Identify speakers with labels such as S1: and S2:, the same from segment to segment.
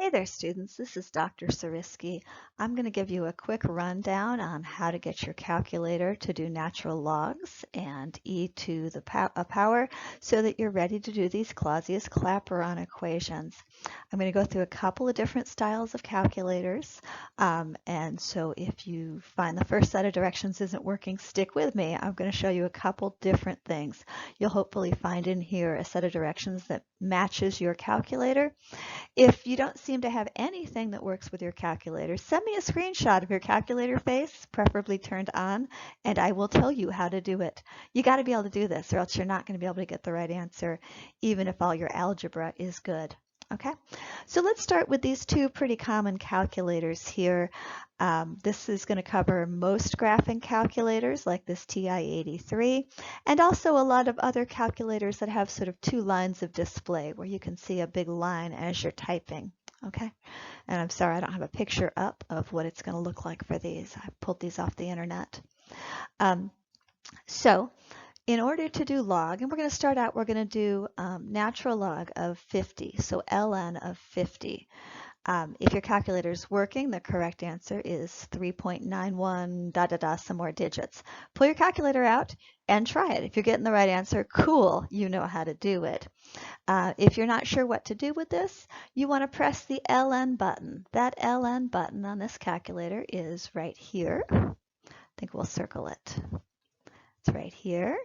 S1: Hey there, students. This is Dr. Sariski. I'm going to give you a quick rundown on how to get your calculator to do natural logs and e to the power so that you're ready to do these Clausius-Clapeyron equations. I'm going to go through a couple of different styles of calculators, and so if you find the first set of directions isn't working, stick with me. I'm going to show you a couple different things. You'll hopefully find in here a set of directions that matches your calculator. If you don't seem to have anything that works with your calculator, send me a screenshot of your calculator face, preferably turned on, and I will tell you how to do it. You got to be able to do this or else you're not going to be able to get the right answer, even if all your algebra is good. Okay, so let's start with these two pretty common calculators here. This is going to cover most graphing calculators like this TI-83 and also a lot of other calculators that have sort of two lines of display where you can see a big line as you're typing. Okay, and I'm sorry I don't have a picture up of what it's going to look like for these. I pulled these off the internet. So in order to do log, and we're going to start out, we're going to do natural log of 50, so ln of 50. If your calculator is working, the correct answer is 3.91 some more digits. Pull your calculator out and try it. If you're getting the right answer, cool, you know how to do it. If you're not sure what to do with this, you want to press the ln button. That ln button on this calculator is right here. I think we'll circle it. It's right here.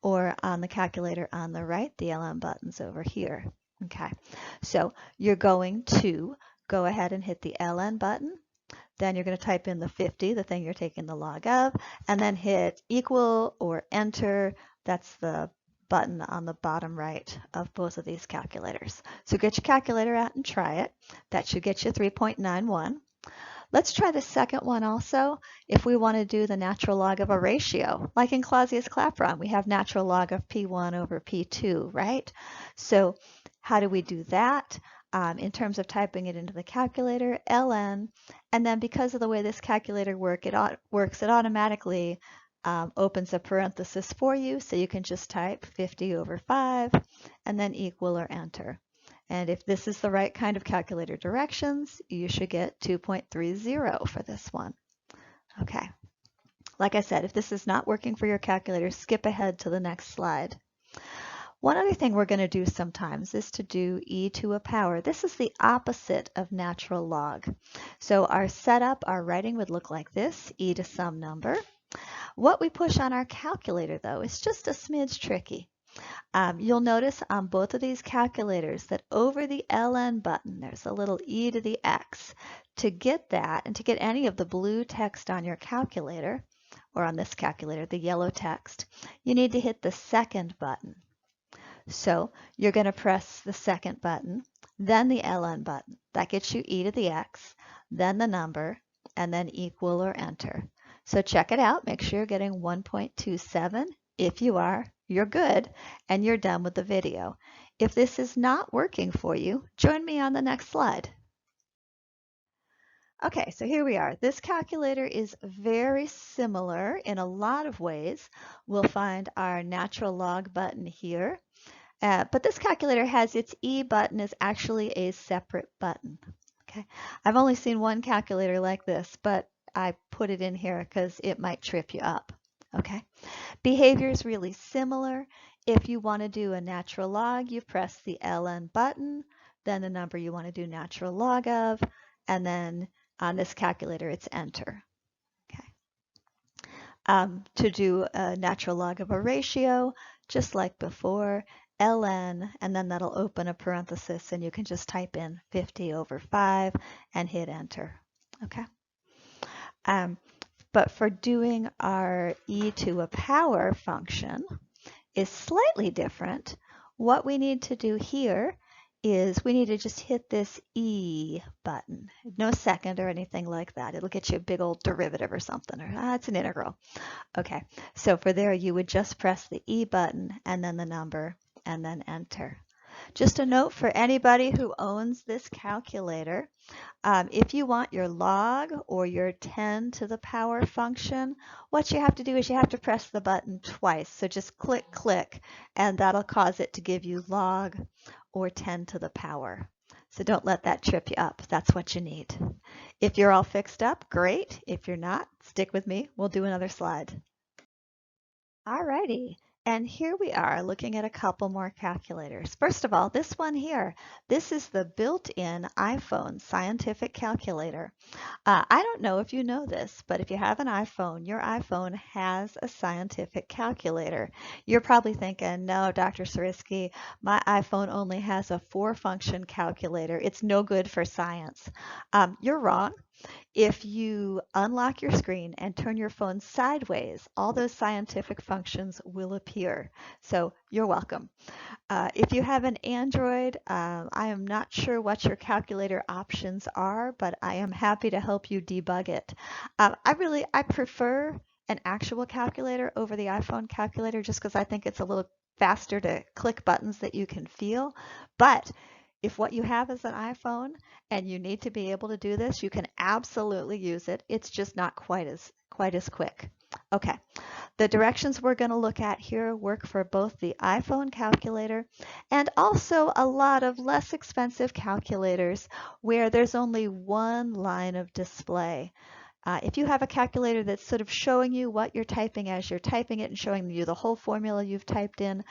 S1: Or on the calculator on the right, the LM button's over here. Okay, so you're going to go ahead and hit the LN button. Then you're going to type in the 50, the thing you're taking the log of, and then hit equal or enter. That's the button on the bottom right of both of these calculators. So get your calculator out and try it. That should get you 3.91. Let's try the second one also. If we want to do the natural log of a ratio, like in Clausius-Clapeyron, we have natural log of P1 over P2, right? So how do we do that? In terms of typing it into the calculator, ln, and then because of the way this calculator works, it automatically opens a parenthesis for you, so you can just type 50 over 5 and then equal or enter. And if this is the right kind of calculator directions, you should get 2.30 for this one. Okay. Like I said, if this is not working for your calculator, skip ahead to the next slide. One other thing we're going to do sometimes is to do e to a power. This is the opposite of natural log. So our setup, our writing would look like this, e to some number. What we push on our calculator, though, is just a smidge tricky. You'll notice on both of these calculators that over the ln button, there's a little e to the x. To get that, and to get any of the blue text on your calculator, or on this calculator, the yellow text, you need to hit the second button. So you're going to press the second button, then the ln button. That gets you e to the x, then the number, and then equal or enter. So check it out. Make sure you're getting 1.27. If you are, you're good, and you're done with the video. If this is not working for you, join me on the next slide. Okay, so here we are. This calculator is very similar in a lot of ways. We'll find our natural log button here, but this calculator has its E button is actually a separate button. Okay, I've only seen one calculator like this, but I put it in here because it might trip you up. Okay, behavior is really similar. If you want to do a natural log, you press the ln button, then the number you want to do natural log of, and then on this calculator it's enter. Okay. To do a natural log of a ratio, just like before, ln, and then that'll open a parenthesis and you can just type in 50 over 5 and hit enter. Okay. But for doing our e to a power function is slightly different. What we need to do here is we need to just hit this E button. No second or anything like that. It'll get you a big old derivative or something. Or it's an integral. Okay, so for there you would just press the E button and then the number and then enter. Just a note for anybody who owns this calculator, if you want your log or your 10 to the power function, what you have to do is you have to press the button twice. So just click, click, and that'll cause it to give you log or 10 to the power. So don't let that trip you up. That's what you need. If you're all fixed up, great. If you're not, stick with me. We'll do another slide. Alrighty, and here we are looking at a couple more calculators. First of all, this one here, this is the built-in iPhone scientific calculator. I don't know if you know this, but if you have an iPhone, your iPhone has a scientific calculator. You're probably thinking, no, Dr. Sarisky, my iPhone only has a 4-function calculator. It's no good for science. You're wrong. If you unlock your screen and turn your phone sideways, all those scientific functions will appear. So you're welcome. If you have an Android, I am not sure what your calculator options are, but I am happy to help you debug it. I prefer an actual calculator over the iPhone calculator just because I think it's a little faster to click buttons that you can feel. But if what you have is an iPhone and you need to be able to do this, you can absolutely use it. It's just not quite as quick. Okay, the directions we're going to look at here work for both the iPhone calculator and also a lot of less expensive calculators where there's only one line of display. If you have a calculator that's sort of showing you what you're typing as you're typing it and showing you the whole formula you've typed in,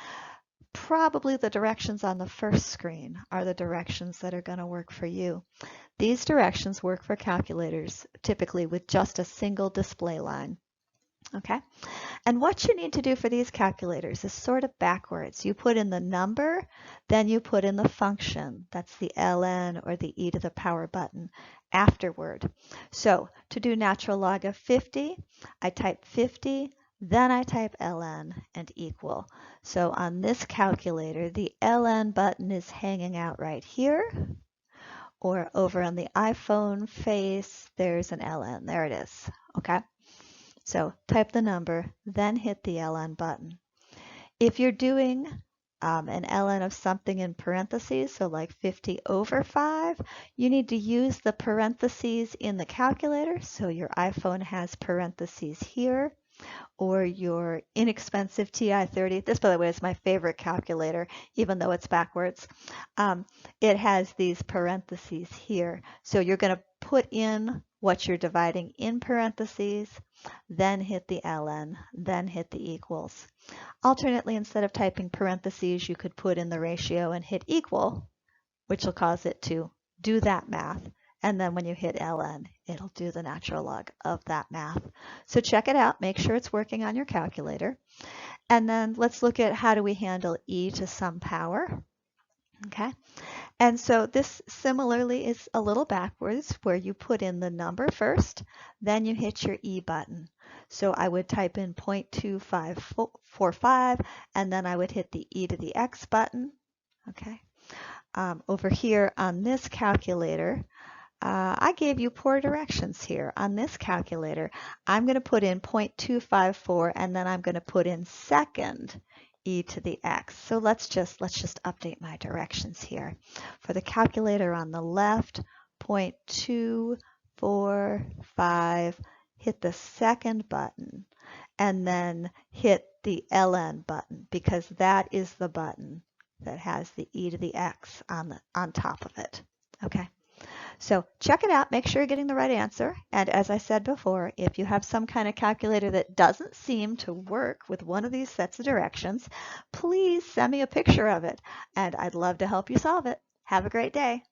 S1: probably the directions on the first screen are the directions that are going to work for you. These directions work for calculators typically with just a single display line. Okay, and what you need to do for these calculators is sort of backwards. You put in the number, then you put in the function. That's the ln or the e to the power button afterward. So to do natural log of 50, I type 50, then I type ln and equal. So on this calculator, the ln button is hanging out right here, or over on the iPhone face, there's an ln. There it is. Okay. So type the number, then hit the ln button. If you're doing an ln of something in parentheses, so like 50 over 5, you need to use the parentheses in the calculator. So your iPhone has parentheses here, or your inexpensive TI-30. This, by the way, is my favorite calculator, even though it's backwards. It has these parentheses here. So you're going to put in what you're dividing in parentheses, then hit the ln, then hit the equals. Alternately, instead of typing parentheses, you could put in the ratio and hit equal, which will cause it to do that math. And then when you hit ln, it'll do the natural log of that math. So check it out, make sure it's working on your calculator. And then let's look at how do we handle e to some power. Okay, and so this similarly is a little backwards where you put in the number first, then you hit your E button. So I would type in 0.2545 and then I would hit the E to the X button. Okay, over here on this calculator, I gave you poor directions here. On this calculator, I'm going to put in 0.254 and then I'm going to put in second e to the x. So let's just update my directions here. For the calculator on the left, 0.245, hit the second button and then hit the ln button because that is the button that has the e to the x on top of it. Okay. So check it out, make sure you're getting the right answer. And as I said before, if you have some kind of calculator that doesn't seem to work with one of these sets of directions, please send me a picture of it and I'd love to help you solve it. Have a great day.